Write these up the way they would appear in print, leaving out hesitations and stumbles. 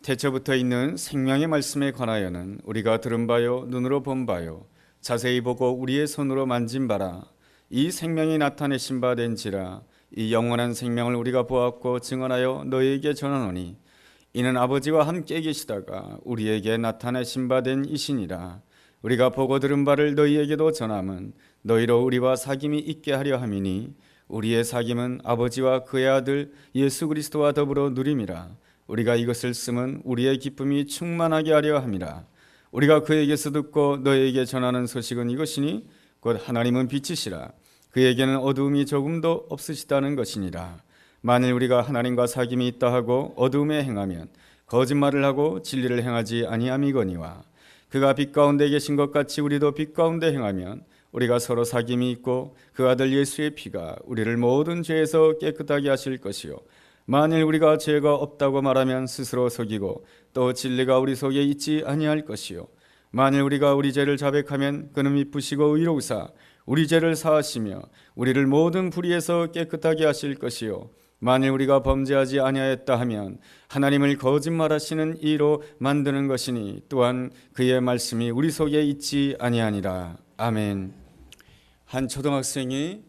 태초부터 있는 생명의 말씀에 관하여는 우리가 들은 바요 눈으로 본 바요 자세히 보고 우리의 손으로 만진 바라. 이 생명이 나타내신 바 된지라. 이 영원한 생명을 우리가 보았고 증언하여 너희에게 전하노니 이는 아버지와 함께 계시다가 우리에게 나타내신 바 된 이시니라. 우리가 보고 들은 바를 너희에게도 전함은 너희로 우리와 사귐이 있게 하려 함이니 우리의 사귐은 아버지와 그의 아들 예수 그리스도와 더불어 누림이라. 우리가 이것을 쓰면 우리의 기쁨이 충만하게 하려 함이라. 우리가 그에게서 듣고 너희에게 전하는 소식은 이것이니 곧 하나님은 빛이시라. 그에게는 어두움이 조금도 없으시다는 것이니라. 만일 우리가 하나님과 사귐이 있다 하고 어두움에 행하면 거짓말을 하고 진리를 행하지 아니함이거니와 그가 빛 가운데 계신 것 같이 우리도 빛 가운데 행하면 우리가 서로 사귐이 있고 그 아들 예수의 피가 우리를 모든 죄에서 깨끗하게 하실 것이요 만일 우리가 죄가 없다고 말하면 스스로 속이고 또 진리가 우리 속에 있지 아니할 것이요 만일 우리가 우리 죄를 자백하면 그는 미쁘시고 의로우사 우리 죄를 사하시며 우리를 모든 불의에서 깨끗하게 하실 것이요 만일 우리가 범죄하지 아니하였다 하면 하나님을 거짓말하시는 이로 만드는 것이니 또한 그의 말씀이 우리 속에 있지 아니하니라. 아멘. 한 초등학생이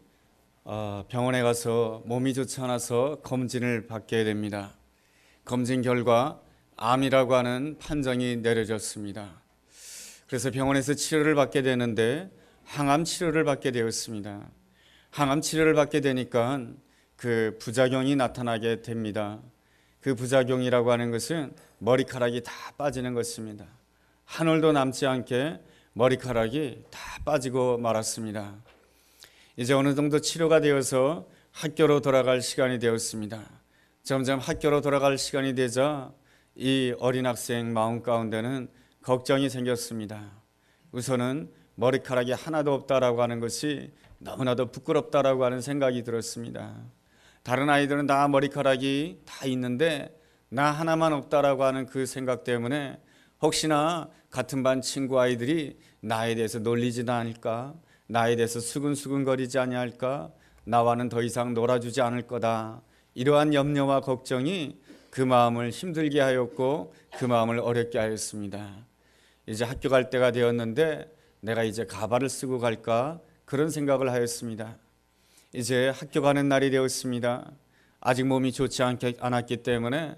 병원에 가서 몸이 좋지 않아서 검진을 받게 됩니다. 검진 결과 암이라고 하는 판정이 내려졌습니다. 그래서 병원에서 치료를 받게 되는데 항암 치료를 받게 되었습니다. 항암 치료를 받게 되니까 그 부작용이 나타나게 됩니다. 그 부작용이라고 하는 것은 머리카락이 다 빠지는 것입니다. 한 올도 남지 않게 머리카락이 다 빠지고 말았습니다. 이제 어느 정도 치료가 되어서 학교로 돌아갈 시간이 되었습니다. 점점 학교로 돌아갈 시간이 되자 이 어린 학생 마음 가운데는 걱정이 생겼습니다. 우선은 머리카락이 하나도 없다라고 하는 것이 너무나도 부끄럽다라고 하는 생각이 들었습니다. 다른 아이들은 다 머리카락이 다 있는데 나 하나만 없다라고 하는 그 생각 때문에 혹시나 같은 반 친구 아이들이 나에 대해서 놀리지는 않을까, 나에 대해서 수근수근거리지 아니할까, 나와는 더 이상 놀아주지 않을 거다. 이러한 염려와 걱정이 그 마음을 힘들게 하였고 그 마음을 어렵게 하였습니다. 이제 학교 갈 때가 되었는데 내가 이제 가발을 쓰고 갈까 그런 생각을 하였습니다. 이제 학교 가는 날이 되었습니다. 아직 몸이 좋지 않았기 때문에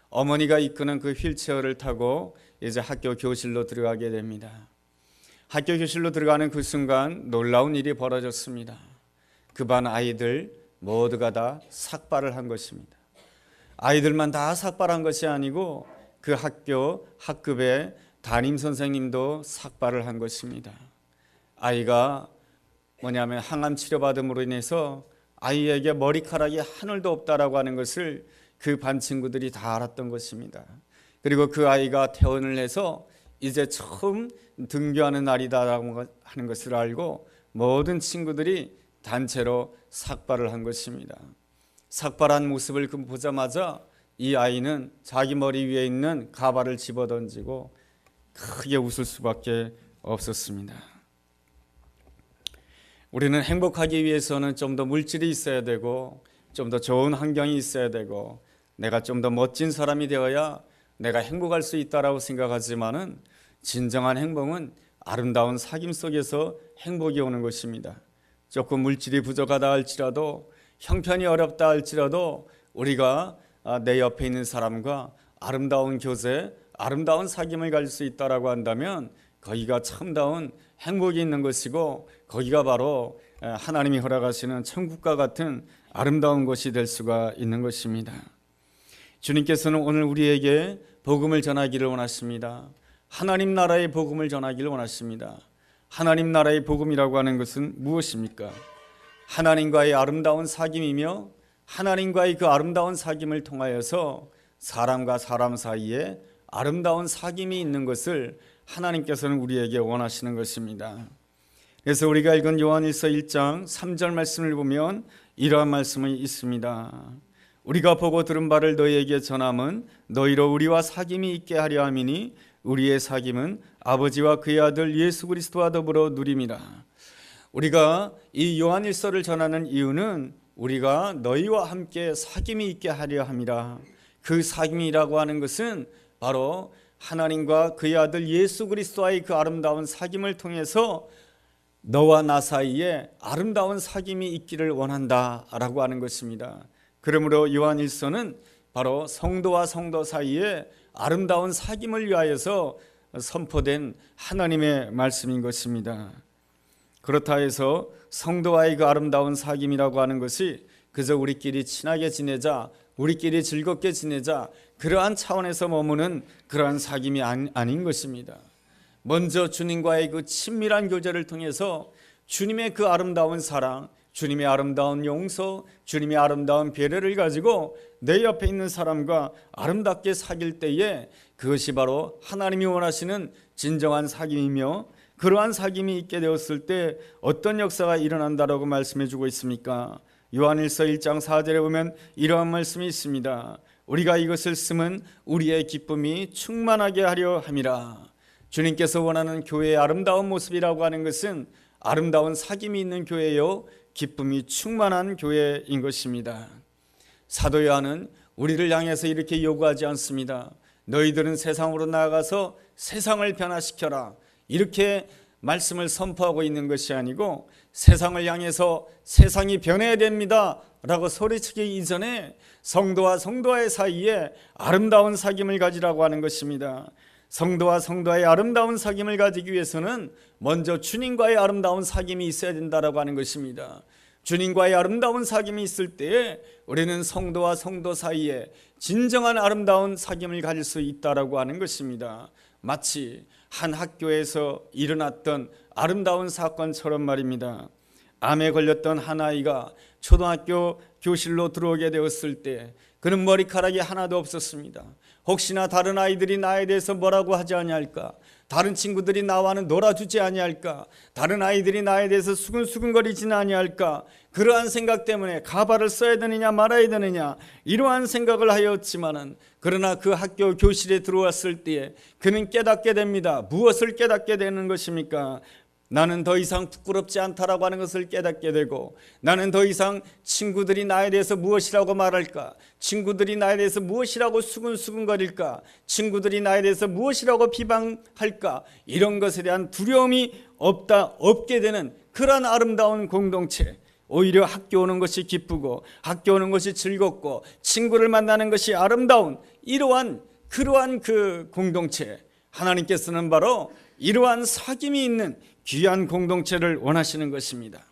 어머니가 이끄는 그 휠체어를 타고 이제 학교 교실로 들어가게 됩니다. 학교 교실로 들어가는 그 순간 놀라운 일이 벌어졌습니다. 그 반 아이들 모두가 다 삭발을 한 것입니다. 아이들만 다 삭발한 것이 아니고 그 학급의 담임 선생님도 삭발을 한 것입니다. 아이가 항암 치료받음으로 인해서 아이에게 머리카락이 한 올도 없다라고 하는 것을 그 반 친구들이 다 알았던 것입니다. 그리고 그 아이가 퇴원을 해서 이제 처음 등교하는 날이다라고 하는 것을 알고 모든 친구들이 단체로 삭발을 한 것입니다. 삭발한 모습을 보자마자 이 아이는 자기 머리 위에 있는 가발을 집어던지고 크게 웃을 수밖에 없었습니다. 우리는 행복하기 위해서는 좀 더 물질이 있어야 되고 좀 더 좋은 환경이 있어야 되고 내가 좀 더 멋진 사람이 되어야 내가 행복할 수 있다라고 생각하지만은 진정한 행복은 아름다운 사귐 속에서 행복이 오는 것입니다. 조금 물질이 부족하다 할지라도 형편이 어렵다 할지라도 우리가 내 옆에 있는 사람과 아름다운 교제, 아름다운 사귐을 가질 수 있다라고 한다면 거기가 참다운 행복이 있는 것이고 거기가 바로 하나님이 허락하시는 천국과 같은 아름다운 것이 될 수가 있는 것입니다. 주님께서는 오늘 우리에게 복음을 전하기를 원하십니다. 하나님 나라의 복음을 전하기를 원하십니다. 하나님 나라의 복음이라고 하는 것은 무엇입니까? 하나님과의 아름다운 사귐이며 하나님과의 그 아름다운 사귐을 통하여서 사람과 사람 사이에 아름다운 사귐이 있는 것을 하나님께서는 우리에게 원하시는 것입니다. 그래서 우리가 읽은 요한일서 1장 3절 말씀을 보면 이러한 말씀이 있습니다. 우리가 보고 들은 바를 너희에게 전함은 너희로 우리와 사귐이 있게 하려 함이니 우리의 사귐은 아버지와 그의 아들 예수 그리스도와 더불어 누림이라. 우리가 이 요한일서를 전하는 이유는 우리가 너희와 함께 사귐이 있게 하려 함이라. 그 사귐이라고 하는 것은 바로 하나님과 그의 아들 예수 그리스도와의 그 아름다운 사귐을 통해서 너와 나 사이에 아름다운 사귐이 있기를 원한다라고 하는 것입니다. 그러므로 요한일서는 바로 성도와 성도 사이에 아름다운 사귐을 위하여서 선포된 하나님의 말씀인 것입니다. 그렇다 해서 성도와의 그 아름다운 사귐이라고 하는 것이 그저 우리끼리 친하게 지내자, 우리끼리 즐겁게 지내자, 그러한 차원에서 머무는 그러한 사귐이 아닌 것입니다. 먼저 주님과의 그 친밀한 교제를 통해서 주님의 그 아름다운 사랑, 주님의 아름다운 용서, 주님의 아름다운 배려를 가지고 내 옆에 있는 사람과 아름답게 사귈 때에 그것이 바로 하나님이 원하시는 진정한 사귐이며, 그러한 사귐이 있게 되었을 때 어떤 역사가 일어난다라고 말씀해 주고 있습니까? 요한일서 1장 4절에 보면 이러한 말씀이 있습니다. 우리가 이것을 쓰면 우리의 기쁨이 충만하게 하려 함이라. 주님께서 원하는 교회의 아름다운 모습이라고 하는 것은 아름다운 사귐이 있는 교회요, 기쁨이 충만한 교회인 것입니다. 사도 요한은 우리를 향해서 이렇게 요구하지 않습니다. 너희들은 세상으로 나아가서 세상을 변화시켜라, 이렇게 말씀을 선포하고 있는 것이 아니고 세상을 향해서 세상이 변해야 됩니다 라고 소리치기 이전에 성도와 성도와의 사이에 아름다운 사귐을 가지라고 하는 것입니다. 성도와 성도와의 아름다운 사귐을 가지기 위해서는 먼저 주님과의 아름다운 사귐이 있어야 된다라고 하는 것입니다. 주님과의 아름다운 사귐이 있을 때에 우리는 성도와 성도 사이에 진정한 아름다운 사귐을 가질 수 있다라고 하는 것입니다. 마치 한 학교에서 일어났던 아름다운 사건처럼 말입니다. 암에 걸렸던 한 아이가 초등학교 교실로 들어오게 되었을 때 그는 머리카락이 하나도 없었습니다. 혹시나 다른 아이들이 나에 대해서 뭐라고 하지 아니할까, 다른 친구들이 나와는 놀아주지 아니할까, 다른 아이들이 나에 대해서 수근수근거리지는 아니할까, 그러한 생각 때문에 가발을 써야 되느냐 말아야 되느냐 이러한 생각을 하였지만은, 그러나 그 학교 교실에 들어왔을 때에 그는 깨닫게 됩니다. 무엇을 깨닫게 되는 것입니까? 나는 더 이상 부끄럽지 않다라고 하는 것을 깨닫게 되고, 나는 더 이상 친구들이 나에 대해서 무엇이라고 말할까, 친구들이 나에 대해서 무엇이라고 수근수근거릴까, 친구들이 나에 대해서 무엇이라고 비방할까, 이런 것에 대한 두려움이 없게 되는 그러한 아름다운 공동체, 오히려 학교 오는 것이 기쁘고 학교 오는 것이 즐겁고 친구를 만나는 것이 아름다운 그러한 그 공동체, 하나님께서는 바로 이러한 사귐이 있는 귀한 공동체를 원하시는 것입니다.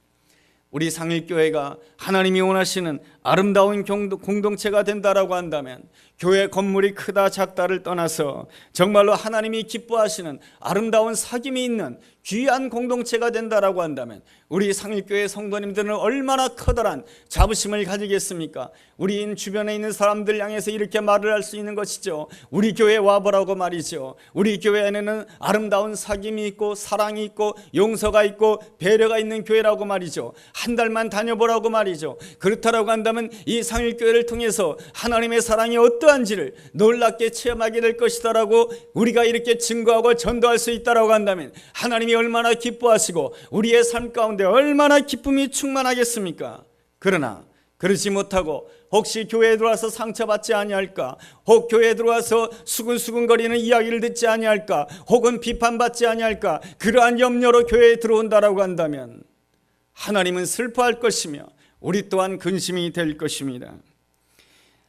우리 상일교회가 하나님이 원하시는 아름다운 공동체가 된다라고 한다면, 교회 건물이 크다 작다를 떠나서 정말로 하나님이 기뻐하시는 아름다운 사귐이 있는 귀한 공동체가 된다라고 한다면, 우리 상일교회 성도님들은 얼마나 커다란 자부심을 가지겠습니까? 우리 주변에 있는 사람들 향해서 이렇게 말을 할 수 있는 것이죠. 우리 교회에 와보라고 말이죠. 우리 교회에는 아름다운 사귐이 있고 사랑이 있고 용서가 있고 배려가 있는 교회라고 말이죠. 한 달만 다녀보라고 말이죠. 그렇다라고 한다면 이 상일교회를 통해서 하나님의 사랑이 어떠한지를 놀랍게 체험하게 될 것이다라고 우리가 이렇게 증거하고 전도할 수 있다라고 한다면, 하나님이 얼마나 기뻐하시고 우리의 삶 가운데 얼마나 기쁨이 충만하겠습니까? 그러나 그러지 못하고 혹시 교회에 들어와서 상처받지 아니할까, 혹 교회에 들어와서 수근수근거리는 이야기를 듣지 아니할까, 혹은 비판받지 아니할까, 그러한 염려로 교회에 들어온다라고 한다면 하나님은 슬퍼할 것이며 우리 또한 근심이 될 것입니다.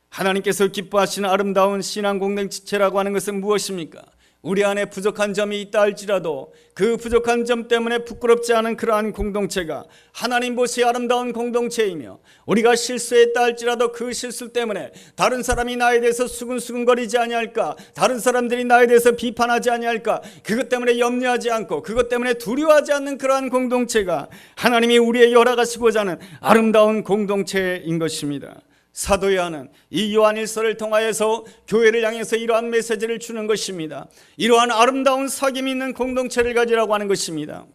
하나님께서 기뻐하시는 아름다운 신앙 공동체라고 하는 것은 무엇입니까? 우리 안에 부족한 점이 있다 할지라도 그 부족한 점 때문에 부끄럽지 않은 그러한 공동체가 하나님 보시기에 아름다운 공동체이며, 우리가 실수했다 할지라도 그 실수 때문에 다른 사람이 나에 대해서 수근수근거리지 아니할까, 다른 사람들이 나에 대해서 비판하지 아니할까, 그것 때문에 염려하지 않고 그것 때문에 두려워하지 않는 그러한 공동체가 하나님이 우리에게 허락하시고자 하는 아름다운 공동체인 것입니다. 사도 요한은 이 요한일서를 통하여서 교회를 향해서 이러한 메시지를 주는 것입니다. 이러한 아름다운 사귐이 있는 공동체를 가지라고 하는 것입니다.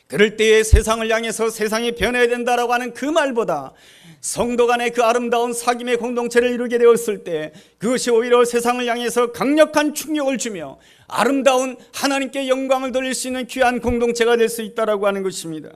그럴 때에 세상을 향해서 세상이 변해야 된다라고 하는 그 말보다 성도 간의 그 아름다운 사귐의 공동체를 이루게 되었을 때 그것이 오히려 세상을 향해서 강력한 충격을 주며 아름다운 하나님께 영광을 돌릴 수 있는 귀한 공동체가 될 수 있다라고 하는 것입니다.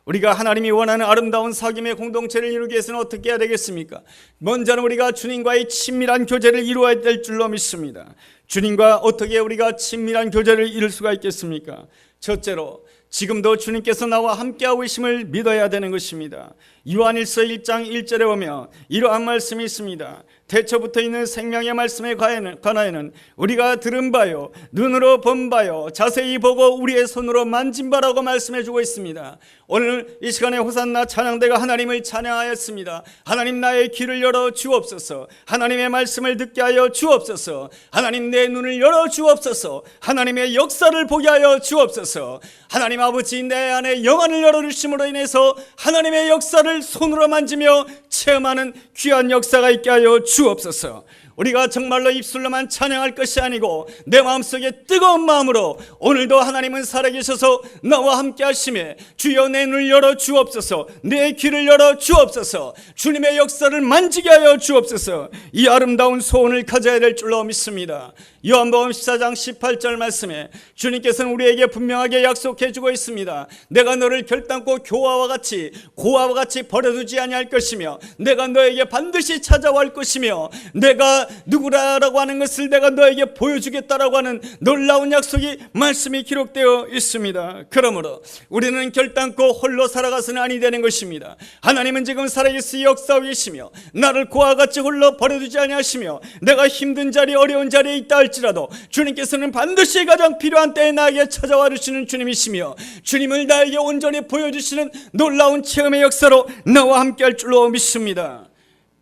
우리가 하나님이 원하는 아름다운 사귐의 공동체를 이루기 위해서는 어떻게 해야 되겠습니까? 먼저는 우리가 주님과의 친밀한 교제를 이루어야 될 줄로 믿습니다. 주님과 어떻게 우리가 친밀한 교제를 이룰 수가 있겠습니까? 첫째로 지금도 주님께서 나와 함께하고 계심을 믿어야 되는 것입니다. 요한일서 1장 1절에 보면 이러한 말씀이 있습니다. 태초부터 있는 생명의 말씀에 관하여는 우리가 들은 바요 눈으로 본 바요 자세히 보고 우리의 손으로 만진 바라고 말씀해 주고 있습니다. 오늘 이 시간에 호산나 찬양대가 하나님을 찬양하였습니다. 하나님 나의 귀를 열어 주옵소서. 하나님의 말씀을 듣게 하여 주옵소서. 하나님 내 눈을 열어 주옵소서. 하나님의 역사를 보게 하여 주옵소서. 하나님 아버지 내 안에 영안을 열어주심으로 인해서 하나님의 역사를 손으로 만지며 체험하는 귀한 역사가 있게 하여 주옵소서. 우리가 정말로 입술로만 찬양할 것이 아니고 내 마음속에 뜨거운 마음으로 오늘도 하나님은 살아계셔서 나와 함께 하심에 주여 내 눈을 열어 주옵소서. 내 귀를 열어 주옵소서. 주님의 역사를 만지게 하여 주옵소서. 이 아름다운 소원을 가져야 될 줄로 믿습니다. 요한복음 14장 18절 말씀에 주님께서는 우리에게 분명하게 약속해 주고 있습니다. 내가 너를 결단코 고아와 같이 버려두지 아니할 것이며 내가 너에게 반드시 찾아올 것이며 내가 누구라고 하는 것을 내가 너에게 보여주겠다라고 하는 놀라운 약속이 말씀이 기록되어 있습니다. 그러므로 우리는 결단코 홀로 살아가서는 아니 되는 것입니다. 하나님은 지금 살아계시 역사하고 계시며 나를 고아와 같이 홀로 버려두지 아니하시며 내가 힘든 자리 어려운 자리에 있다 할지라도 주님께서는 반드시 가장 필요한 때에 나에게 찾아와 주시는 주님이시며 주님을 나에게 온전히 보여주시는 놀라운 체험의 역사로 나와 함께 할 줄로 믿습니다.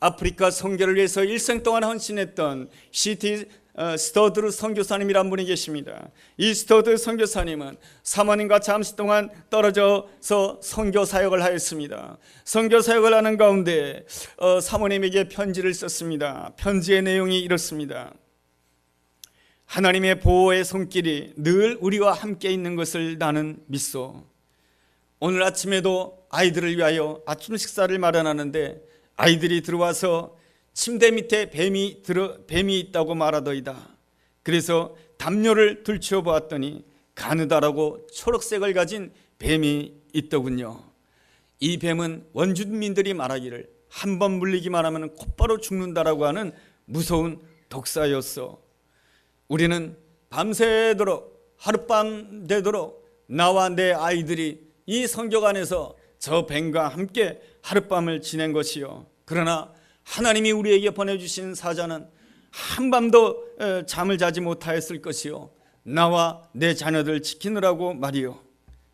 아프리카 선교를 위해서 일생 동안 헌신했던 C.T. 스터드 선교사님이란 분이 계십니다. 이 스터드 선교사님은 사모님과 잠시 동안 떨어져서 선교 사역을 하였습니다. 선교 사역을 하는 가운데 사모님에게 편지를 썼습니다. 편지의 내용이 이렇습니다. 하나님의 보호의 손길이 늘 우리와 함께 있는 것을 나는 믿소. 오늘 아침에도 아이들을 위하여 아침 식사를 마련하는데 아이들이 들어와서 침대 밑에 뱀이 있다고 말하더이다. 그래서 담요를 들추어 보았더니 가느다라고 초록색을 가진 뱀이 있더군요. 이 뱀은 원주민들이 말하기를 한 번 물리기만 하면 곧바로 죽는다라고 하는 무서운 독사였어. 우리는 밤새도록 하룻밤 되도록 나와 내 아이들이 이 성교관에서 저 뱀과 함께 하룻밤을 지낸 것이요. 그러나 하나님이 우리에게 보내주신 사자는 한밤도 잠을 자지 못하였을 것이요. 나와 내 자녀들 지키느라고 말이요.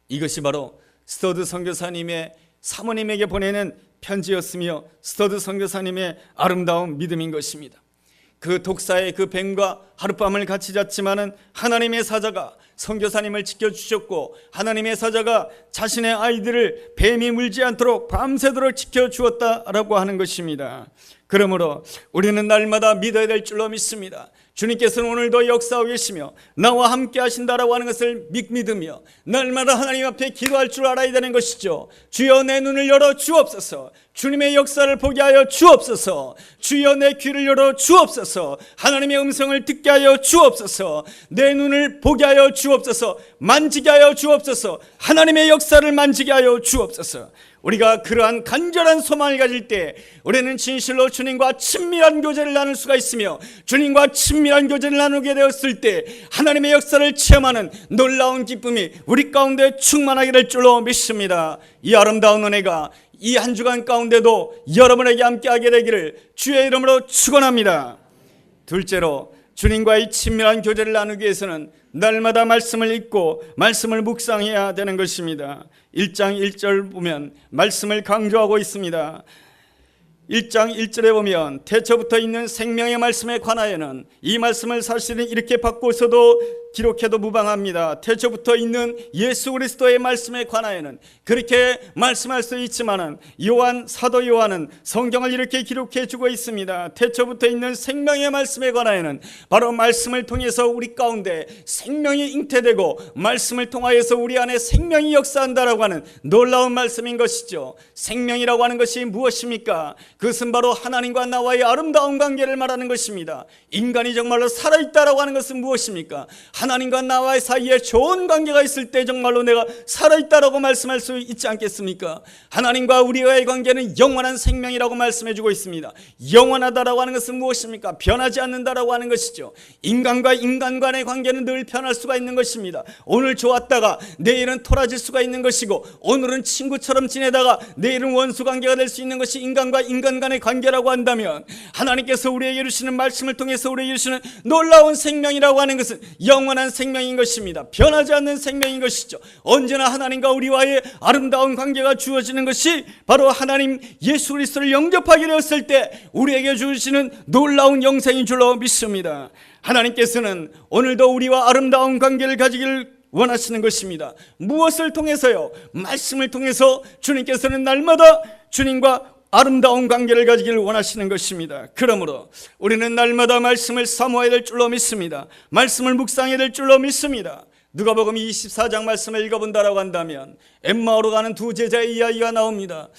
이것이 바로 스터드 선교사님의 사모님에게 보내는 편지였으며 스터드 선교사님의 아름다운 믿음인 것입니다. 그 독사의 그 뱀과 하룻밤을 같이 잤지만은 하나님의 사자가 선교사님을 지켜주셨고 하나님의 사자가 자신의 아이들을 뱀이 물지 않도록 밤새도록 지켜주었다라고 하는 것입니다. 그러므로 우리는 날마다 믿어야 될 줄로 믿습니다. 주님께서는 오늘도 역사하고 계시며 나와 함께 하신다라고 하는 것을 믿으며 날마다 하나님 앞에 기도할 줄 알아야 되는 것이죠. 주여 내 눈을 열어 주옵소서. 주님의 역사를 보게 하여 주옵소서. 주여 내 귀를 열어 주옵소서. 하나님의 음성을 듣게 하여 주옵소서. 내 눈을 보게 하여 주옵소서. 만지게 하여 주옵소서. 하나님의 역사를 만지게 하여 주옵소서. 우리가 그러한 간절한 소망을 가질 때 우리는 진실로 주님과 친밀한 교제를 나눌 수가 있으며 주님과 친밀한 교제를 나누게 되었을 때 하나님의 역사를 체험하는 놀라운 기쁨이 우리 가운데 충만하게 될 줄로 믿습니다. 이 아름다운 은혜가 이 한 주간 가운데도 여러분에게 함께하게 되기를 주의 이름으로 축원합니다. 둘째로 주님과의 친밀한 교제를 나누기 위해서는 날마다 말씀을 읽고 말씀을 묵상해야 되는 것입니다. 1장 1절 보면 말씀을 강조하고 있습니다. 1장 1절에 보면 태초부터 있는 생명의 말씀에 관하여는 이 말씀을 사실은 이렇게 바꿔서도 기록해도 무방합니다. 태초부터 있는 예수 그리스도의 말씀에 관하여는 그렇게 말씀할 수 있지만은 사도 요한은 성경을 이렇게 기록해 주고 있습니다. 태초부터 있는 생명의 말씀에 관하여는 바로 말씀을 통해서 우리 가운데 생명이 잉태되고 말씀을 통하여서 우리 안에 생명이 역사한다라고 하는 놀라운 말씀인 것이죠. 생명이라고 하는 것이 무엇입니까? 그것은 바로 하나님과 나와의 아름다운 관계를 말하는 것입니다. 인간이 정말로 살아있다라고 하는 것은 무엇입니까? 하나님과 나와의 사이에 좋은 관계가 있을 때 정말로 내가 살아있다라고 말씀할 수 있지 않겠습니까? 하나님과 우리와의 관계는 영원한 생명이라고 말씀해주고 있습니다. 영원하다라고 하는 것은 무엇입니까? 변하지 않는다라고 하는 것이죠. 인간과 인간 간의 관계는 늘 변할 수가 있는 것입니다. 오늘 좋았다가 내일은 토라질 수가 있는 것이고, 오늘은 친구처럼 지내다가 내일은 원수 관계가 될 수 있는 것이 인간과 인간 간의 관계라고 한다면, 하나님께서 우리에게 주시는 말씀을 통해서 우리에게 주시는 놀라운 생명이라고 하는 것은 영원한 생명인 것입니다. 변하지 않는 생명인 것이죠. 언제나 하나님과 우리와의 아름다운 관계가 주어지는 것이 바로 하나님 예수 그리스도를 영접하게 되었을 때 우리에게 주시는 놀라운 영생인 줄로 믿습니다. 하나님께서는 오늘도 우리와 아름다운 관계를 가지기를 원하시는 것입니다. 무엇을 통해서요? 말씀을 통해서 주님께서는 날마다 주님과 아름다운 관계를 가지기를 원하시는 것입니다. 그러므로 우리는 날마다 말씀을 사모해야 될 줄로 믿습니다. 말씀을 묵상해야 될 줄로 믿습니다. 누가복음 24장 말씀을 읽어본다라고 한다면 엠마오로 가는 두 제자의 이야기가 나옵니다.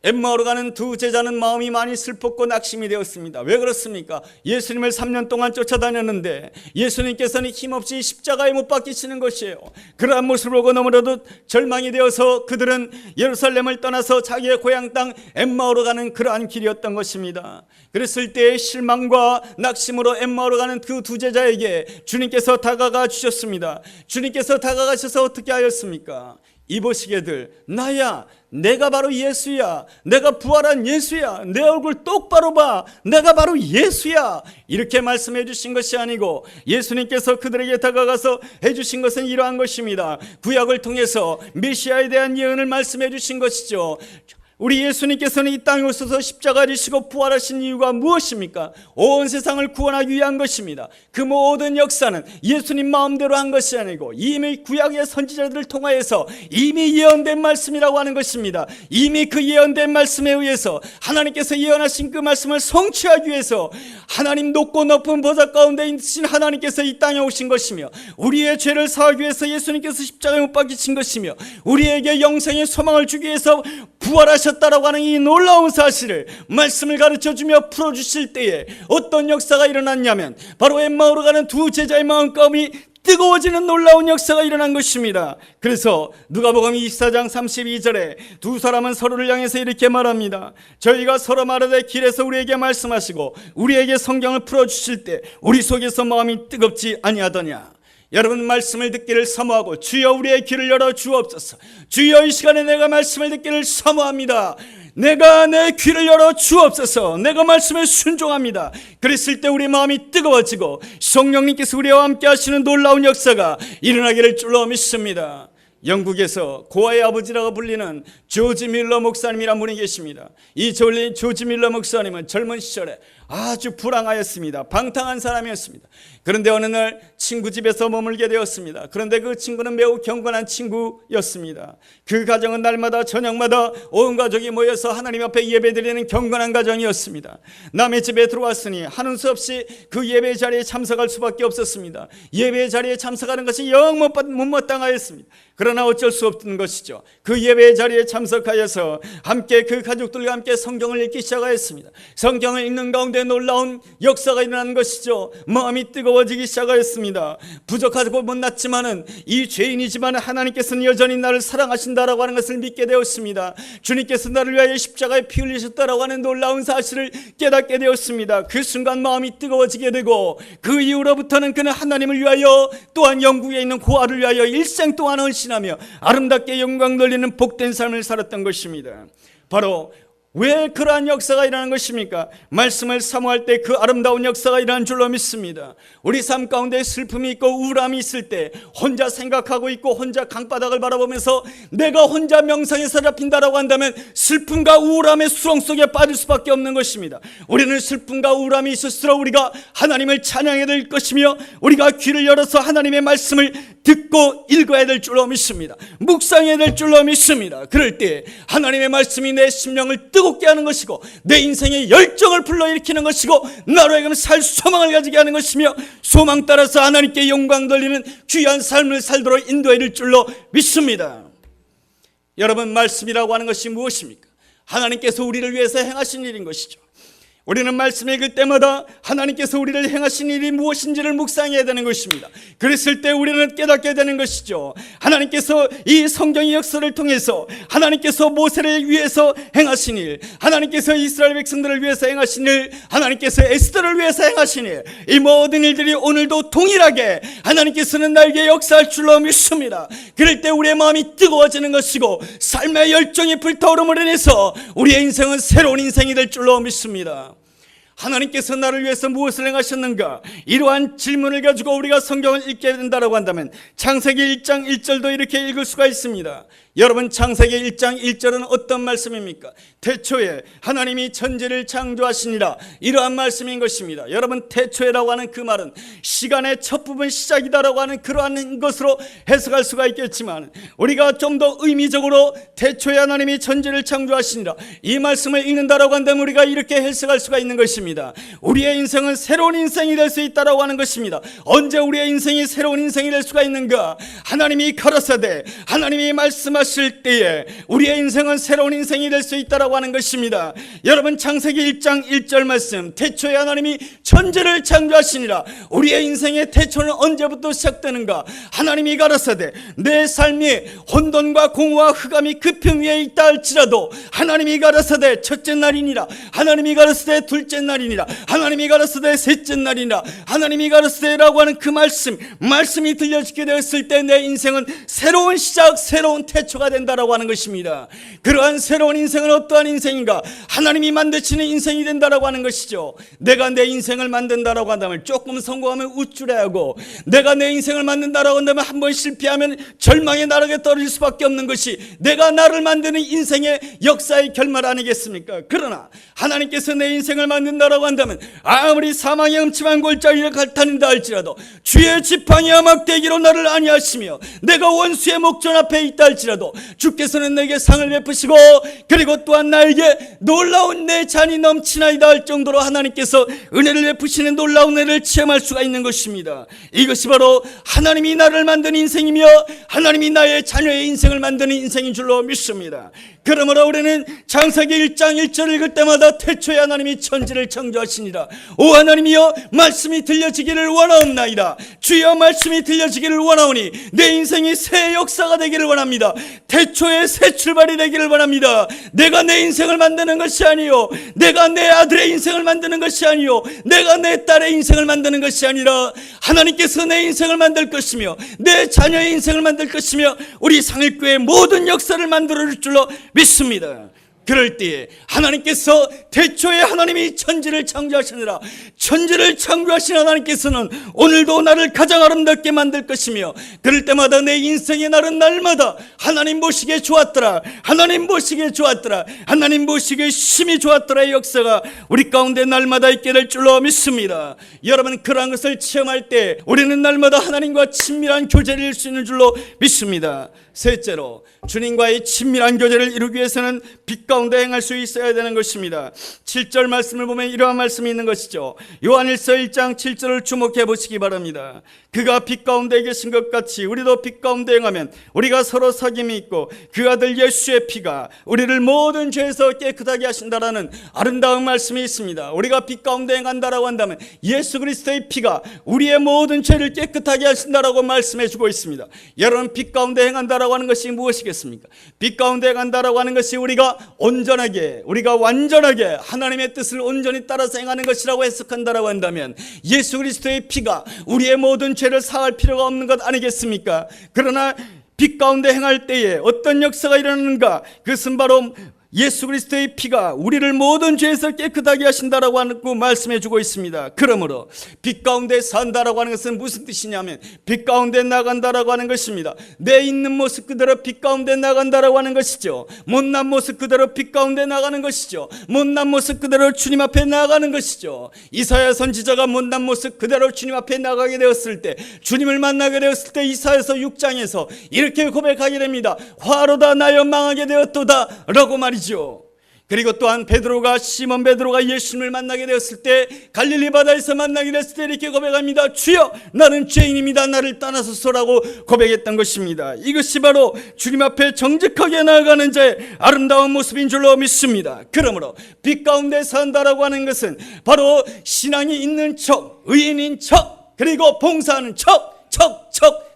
엠마오로 가는 두 제자는 마음이 많이 슬펐고 낙심이 되었습니다. 왜 그렇습니까? 예수님을 3년 동안 쫓아다녔는데 예수님께서는 힘없이 십자가에 못 박히시는 것이에요. 그러한 모습을 보고 너무나도 절망이 되어서 그들은 예루살렘을 떠나서 자기의 고향 땅 엠마오로 가는 그러한 길이었던 것입니다. 그랬을 때 실망과 낙심으로 엠마오로 가는 그 두 제자에게 주님께서 다가가 주셨습니다. 주님께서 다가가셔서 어떻게 하였습니까? 이보시게들, 나야, 내가 바로 예수야, 내가 부활한 예수야, 내 얼굴 똑바로 봐, 내가 바로 예수야, 이렇게 말씀해 주신 것이 아니고 예수님께서 그들에게 다가가서 해주신 것은 이러한 것입니다. 구약을 통해서 메시아에 대한 예언을 말씀해 주신 것이죠. 우리 예수님께서는 이 땅에 오셔서 십자가를 지시고 부활하신 이유가 무엇입니까? 온 세상을 구원하기 위한 것입니다. 그 모든 역사는 예수님 마음대로 한 것이 아니고 이미 구약의 선지자들을 통하여서 이미 예언된 말씀이라고 하는 것입니다. 이미 그 예언된 말씀에 의해서 하나님께서 예언하신 그 말씀을 성취하기 위해서 하나님 높고 높은 보좌 가운데 있으신 하나님께서 이 땅에 오신 것이며, 우리의 죄를 사하기 위해서 예수님께서 십자가에 못 박히신 것이며, 우리에게 영생의 소망을 주기 위해서 부활하셨다라고 하는 이 놀라운 사실을 말씀을 가르쳐주며 풀어주실 때에 어떤 역사가 일어났냐면 바로 엠마오로 가는 두 제자의 마음가짐이 뜨거워지는 놀라운 역사가 일어난 것입니다. 그래서 누가복음 24장 32절에 두 사람은 서로를 향해서 이렇게 말합니다. 저희가 서로 말하되 길에서 우리에게 말씀하시고 우리에게 성경을 풀어주실 때 우리 속에서 마음이 뜨겁지 아니하더냐. 여러분, 말씀을 듣기를 사모하고 주여 우리의 귀를 열어 주옵소서. 주여 이 시간에 내가 말씀을 듣기를 사모합니다. 내가 내 귀를 열어 주옵소서. 내가 말씀에 순종합니다. 그랬을 때 우리 마음이 뜨거워지고 성령님께서 우리와 함께 하시는 놀라운 역사가 일어나기를 줄로 믿습니다. 영국에서 고아의 아버지라고 불리는 조지 밀러 목사님이란 분이 계십니다. 이 조지 밀러 목사님은 젊은 시절에 아주 불황하였습니다. 방탕한 사람이었습니다. 그런데 어느 날 친구 집에서 머물게 되었습니다. 그런데 그 친구는 매우 경건한 친구였습니다. 그 가정은 날마다 저녁마다 온 가족이 모여서 하나님 앞에 예배드리는 경건한 가정이었습니다. 남의 집에 들어왔으니 하는 수 없이 그 예배 자리에 참석할 수밖에 없었습니다. 예배 자리에 참석하는 것이 영 못마땅하였습니다. 그러나 어쩔 수 없던 것이죠. 그 예배 자리에 참석하여서 함께 그 가족들과 함께 성경을 읽기 시작하였습니다. 성경을 읽는 가운데 놀라운 역사가 일어난 것이죠. 마음이 뜨거워지기 시작하였습니다. 부족하고 못났지만은 이 죄인이지만 하나님께서는 여전히 나를 사랑하신다라고 하는 것을 믿게 되었습니다. 주님께서 나를 위하여 십자가에 피 흘리셨다라고 하는 놀라운 사실을 깨닫게 되었습니다. 그 순간 마음이 뜨거워지게 되고 그 이후로부터는 그는 하나님을 위하여 또한 영국에 있는 고아를 위하여 일생 동안 헌신하며 아름답게 영광 돌리는 복된 삶을 살았던 것입니다. 바로 왜 그러한 역사가 일어나는 것입니까? 말씀을 사모할 때 그 아름다운 역사가 일어나는 줄로 믿습니다. 우리 삶 가운데 슬픔이 있고 우울함이 있을 때 혼자 생각하고 있고 혼자 강바닥을 바라보면서 내가 혼자 명상에 사로잡힌다라고 한다면 슬픔과 우울함의 수렁 속에 빠질 수밖에 없는 것입니다. 우리는 슬픔과 우울함이 있을수록 우리가 하나님을 찬양해야 될 것이며 우리가 귀를 열어서 하나님의 말씀을 듣고 읽어야 될 줄로 믿습니다. 묵상해야 될 줄로 믿습니다. 그럴 때 하나님의 말씀이 내 심령을 뜨겁게 하는 것이고 내 인생의 열정을 불러일으키는 것이고 나로 하여금 살 소망을 가지게 하는 것이며 소망 따라서 하나님께 영광 돌리는 귀한 삶을 살도록 인도해 줄 줄로 믿습니다. 여러분, 말씀이라고 하는 것이 무엇입니까? 하나님께서 우리를 위해서 행하신 일인 것이죠. 우리는 말씀을 읽을 때마다 하나님께서 우리를 행하신 일이 무엇인지를 묵상해야 되는 것입니다. 그랬을 때 우리는 깨닫게 되는 것이죠. 하나님께서 이 성경의 역사를 통해서 하나님께서 모세를 위해서 행하신 일, 하나님께서 이스라엘 백성들을 위해서 행하신 일, 하나님께서 에스더를 위해서 행하신 일, 이 모든 일들이 오늘도 동일하게 하나님께서는 나에게 역사할 줄로 믿습니다. 그럴 때 우리의 마음이 뜨거워지는 것이고 삶의 열정이 불타오름으로 인해서 우리의 인생은 새로운 인생이 될 줄로 믿습니다. 하나님께서 나를 위해서 무엇을 행하셨는가? 이러한 질문을 가지고 우리가 성경을 읽게 된다고 한다면 창세기 1장 1절도 이렇게 읽을 수가 있습니다. 여러분, 창세기 1장 1절은 어떤 말씀입니까? 태초에 하나님이 천지를 창조하시니라, 이러한 말씀인 것입니다. 여러분, 태초에라고 하는 그 말은 시간의 첫 부분 시작이다라고 하는 그러한 것으로 해석할 수가 있겠지만, 우리가 좀 더 의미적으로 태초에 하나님이 천지를 창조하시니라, 이 말씀을 읽는다라고 한다면 우리가 이렇게 해석할 수가 있는 것입니다. 우리의 인생은 새로운 인생이 될 수 있다라고 하는 것입니다. 언제 우리의 인생이 새로운 인생이 될 수가 있는가? 하나님이 가라사대, 하나님이 말씀하실 때에 우리의 인생은 새로운 인생이 될 수 있다라고 하는 것입니다. 여러분, 창세기 1장 1절 말씀, 태초에 하나님이 천지를 창조하시니라. 우리의 인생의 태초는 언제부터 시작되는가? 하나님이 가라사대, 내 삶이 혼돈과 공허와 흑암이 그 편 위에 있다 할지라도 하나님이 가라사대 첫째 날이니라, 하나님이 가라사대 둘째 날이니라, 하나님이 가라사대 셋째 날이니라, 하나님이 가라사대라고 하는 그 말씀이 들려지게 되었을 때 내 인생은 새로운 시작, 새로운 태초가 된다라고 하는 것입니다. 그러한 새로운 인생은 어떠한 인생인가? 하나님이 만드시는 인생이 된다라고 하는 것이죠. 내가 내 인생을 만든다라고 한다면 조금 성공하면 우쭐해하고, 내가 내 인생을 만든다라고 한다면 한 번 실패하면 절망의 나락에 떨어질 수밖에 없는 것이 내가 나를 만드는 인생의 역사의 결말 아니겠습니까? 그러나 하나님께서 내 인생을 만든다라고 한다면 아무리 사망의 음침한 골짜기를 갈타닌다 할지라도 주의 지팡이 막대기로 나를 안위하시며 내가 원수의 목전 앞에 있다 할지라도 주께서는 내게 상을 베푸시고, 그리고 또한 나에게 놀라운 내 잔이 넘치나이다 할 정도로 하나님께서 은혜를 베푸시는 놀라운 은혜를 체험할 수가 있는 것입니다. 이것이 바로 하나님이 나를 만든 인생이며 하나님이 나의 자녀의 인생을 만드는 인생인 줄로 믿습니다. 그러므로 우리는 창세기 1장 1절을 읽을 때마다 태초에 하나님이 천지를 창조하시니라. 오 하나님이여, 말씀이 들려지기를 원하옵나이다. 주여, 말씀이 들려지기를 원하오니 내 인생이 새 역사가 되기를 원합니다. 태초에 새 출발이 되기를 원합니다. 내가 내 인생을 만드는 것이 아니요, 내가 내 아들의 인생을 만드는 것이 아니요, 내가 내 딸의 인생을 만드는 것이 아니라 하나님께서 내 인생을 만들 것이며 내 자녀의 인생을 만들 것이며 우리 상일교회의 모든 역사를 만들어 줄 줄로 믿습니다. 그럴 때에 하나님께서 태초에 하나님이 천지를 창조하시느라, 천지를 창조하신 하나님께서는 오늘도 나를 가장 아름답게 만들 것이며, 그럴 때마다 내 인생의 날은 날마다 하나님 보시기에 좋았더라, 하나님 보시기에 좋았더라, 하나님 보시기에 심히 좋았더라의 역사가 우리 가운데 날마다 있게 될 줄로 믿습니다. 여러분, 그러한 것을 체험할 때 우리는 날마다 하나님과 친밀한 교제를 이룰 수 있는 줄로 믿습니다. 셋째로, 주님과의 친밀한 교제를 이루기 위해서는 빛 가운데 행할 수 있어야 되는 것입니다. 7절 말씀을 보면 이러한 말씀이 있는 것이죠. 요한일서 1장 7절을 주목해 보시기 바랍니다. 그가 빛 가운데 계신 것 같이 우리도 빛 가운데 행하면 우리가 서로 사귐이 있고 그 아들 예수의 피가 우리를 모든 죄에서 깨끗하게 하신다라는 아름다운 말씀이 있습니다. 우리가 빛 가운데 행한다라고 한다면 예수 그리스도의 피가 우리의 모든 죄를 깨끗하게 하신다라고 말씀해 주고 있습니다. 여러분, 빛 가운데 행한다라고 하는 것이 무엇이겠습니까? 빛 가운데 행한다라고 하는 것이 우리가 온전하게, 우리가 완전하게 하나님의 뜻을 온전히 따라서 행하는 것이라고 해석한다라고 한다면 예수 그리스도의 피가 우리의 모든 죄를 사할 필요가 없는 것 아니겠습니까? 그러나 빛 가운데 행할 때에 어떤 역사가 일어나는가? 그것은 바로 예수 그리스도의 피가 우리를 모든 죄에서 깨끗하게 하신다라고 하는 그 말씀해 주고 있습니다. 그러므로 빛 가운데 산다라고 하는 것은 무슨 뜻이냐면 빛 가운데 나간다라고 하는 것입니다. 내 있는 모습 그대로 빛 가운데 나간다라고 하는 것이죠. 못난 모습 그대로 빛 가운데 나가는 것이죠. 못난 모습 그대로 주님 앞에 나가는 것이죠. 이사야 선지자가 못난 모습 그대로 주님 앞에 나가게 되었을 때, 주님을 만나게 되었을 때 이사야서 6장에서 이렇게 고백하게 됩니다. 화로다 나여 망하게 되었도다 라고 말이죠. 그리고 또한 베드로가 시몬 베드로가 예수님을 만나게 되었을 때 갈릴리 바다에서 만나게 됐을 때 이렇게 고백합니다. 주여 나는 죄인입니다. 나를 떠나소서라고 고백했던 것입니다. 이것이 바로 주님 앞에 정직하게 나아가는 자의 아름다운 모습인 줄로 믿습니다. 그러므로 빛 가운데 산다라고 하는 것은 바로 신앙이 있는 척, 의인인 척, 그리고 봉사하는 척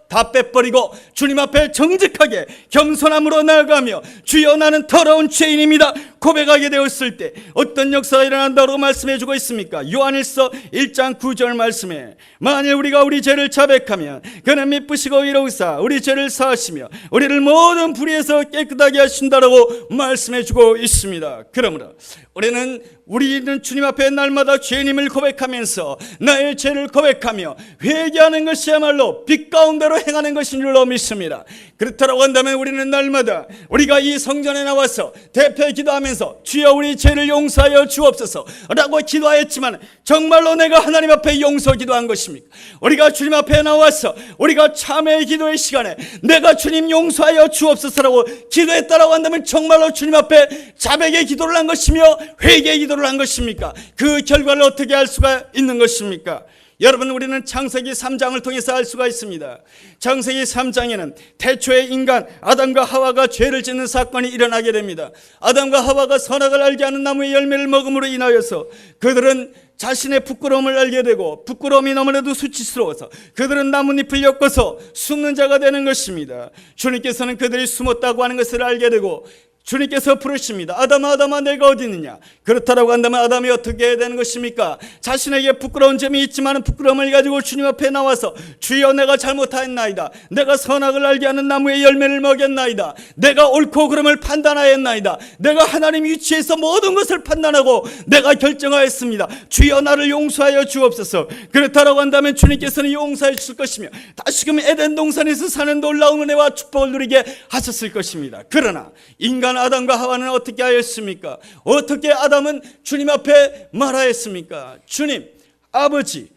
다 빼버리고 주님 앞에 정직하게 겸손함으로 나아가며 주여 나는 더러운 죄인입니다 고백하게 되었을 때 어떤 역사가 일어난다고 말씀해 주고 있습니까? 요한일서 1장 9절 말씀에 만일 우리가 우리 죄를 자백하면 그는 미쁘시고 의로우사 우리 죄를 사하시며 우리를 모든 불의에서 깨끗하게 하신다라고 말씀해 주고 있습니다. 그러므로 우리는 주님 앞에 날마다 죄인임을 고백하면서 나의 죄를 고백하며 회개하는 것이야말로 빛 가운데로 행하는 것인 줄로 믿습니다. 그렇다고 한다면 우리는 날마다 우리가 이 성전에 나와서 대표에 기도하면서 주여 우리 죄를 용서하여 주옵소서 라고 기도하였지만 정말로 내가 하나님 앞에 용서 기도한 것입니까? 우리가 주님 앞에 나와서 우리가 참회의 기도의 시간에 내가 주님 용서하여 주옵소서라고 기도했다라고 한다면 정말로 주님 앞에 자백의 기도를 한 것이며 회개의 기도를 한 것입니까? 그 결과를 어떻게 알 수가 있는 것입니까? 여러분 우리는 창세기 3장을 통해서 알 수가 있습니다. 창세기 3장에는 태초에 인간 아담과 하와가 죄를 짓는 사건이 일어나게 됩니다. 아담과 하와가 선악을 알게 하는 나무의 열매를 먹음으로 인하여서 그들은 자신의 부끄러움을 알게 되고 부끄러움이 너무나도 수치스러워서 그들은 나뭇잎을 엮어서 숨는 자가 되는 것입니다. 주님께서는 그들이 숨었다고 하는 것을 알게 되고 주님께서 부르십니다. 아담아 아담아 내가 어디 있느냐? 그렇다라고 한다면 아담이 어떻게 해야 되는 것입니까? 자신에게 부끄러운 점이 있지만 부끄러움을 가지고 주님 앞에 나와서 주여 내가 잘못하였나이다. 내가 선악을 알게 하는 나무의 열매를 먹였나이다. 내가 옳고 그름을 판단하였나이다. 내가 하나님 위치에서 모든 것을 판단하고 내가 결정하였습니다. 주여 나를 용서하여 주옵소서. 그렇다라고 한다면 주님께서는 용서해 주실 것이며 다시금 에덴 동산에서 사는 놀라운 은혜와 축복을 누리게 하셨을 것입니다. 그러나 인간 아담과 하와는 어떻게 하였습니까? 어떻게 아담은 주님 앞에 말하였습니까? 주님, 아버지,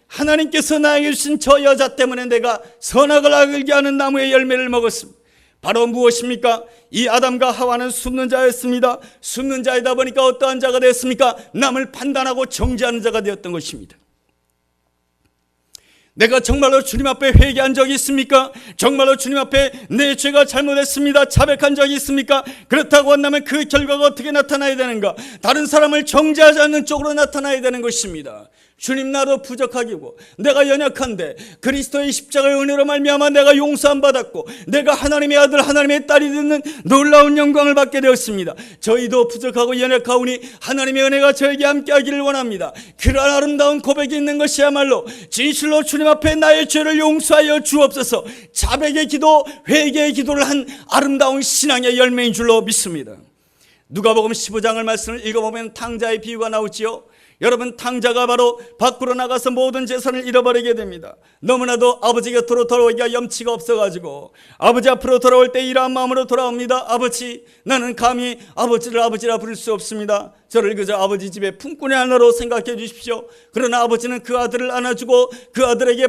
하나님께서 나에게 주신 저 여자 때문에 내가 선악을 알게 하는 나무의 열매를 먹었습니다. 바로 무엇입니까? 이 아담과 하와는 숨는 자였습니다. 숨는 자이다 보니까 어떠한 자가 되었습니까? 남을 판단하고 정죄하는 자가 되었던 것입니다. 내가 정말로 주님 앞에 회개한 적이 있습니까? 정말로 주님 앞에 내 죄가 잘못했습니다 자백한 적이 있습니까? 그렇다고 한다면 그 결과가 어떻게 나타나야 되는가? 다른 사람을 정죄하지 않는 쪽으로 나타나야 되는 것입니다. 주님 나도 부족하기고 내가 연약한데 그리스도의 십자가의 은혜로 말미암아 내가 용서함 받았고 내가 하나님의 아들 하나님의 딸이 되는 놀라운 영광을 받게 되었습니다. 저희도 부족하고 연약하오니 하나님의 은혜가 저에게 함께하기를 원합니다. 그러한 아름다운 고백이 있는 것이야말로 진실로 주님 앞에 나의 죄를 용서하여 주옵소서 자백의 기도 회개의 기도를 한 아름다운 신앙의 열매인 줄로 믿습니다. 누가복음 15장을 말씀을 읽어보면 탕자의 비유가 나오지요. 여러분 탕자가 바로 밖으로 나가서 모든 재산을 잃어버리게 됩니다. 너무나도 아버지 곁으로 돌아오기가 염치가 없어가지고 아버지 앞으로 돌아올 때 이러한 마음으로 돌아옵니다. 아버지 나는 감히 아버지를 아버지라 부를 수 없습니다. 저를 그저 아버지 집의 품꾼의 하나로 생각해 주십시오. 그러나 아버지는 그 아들을 안아주고 그 아들에게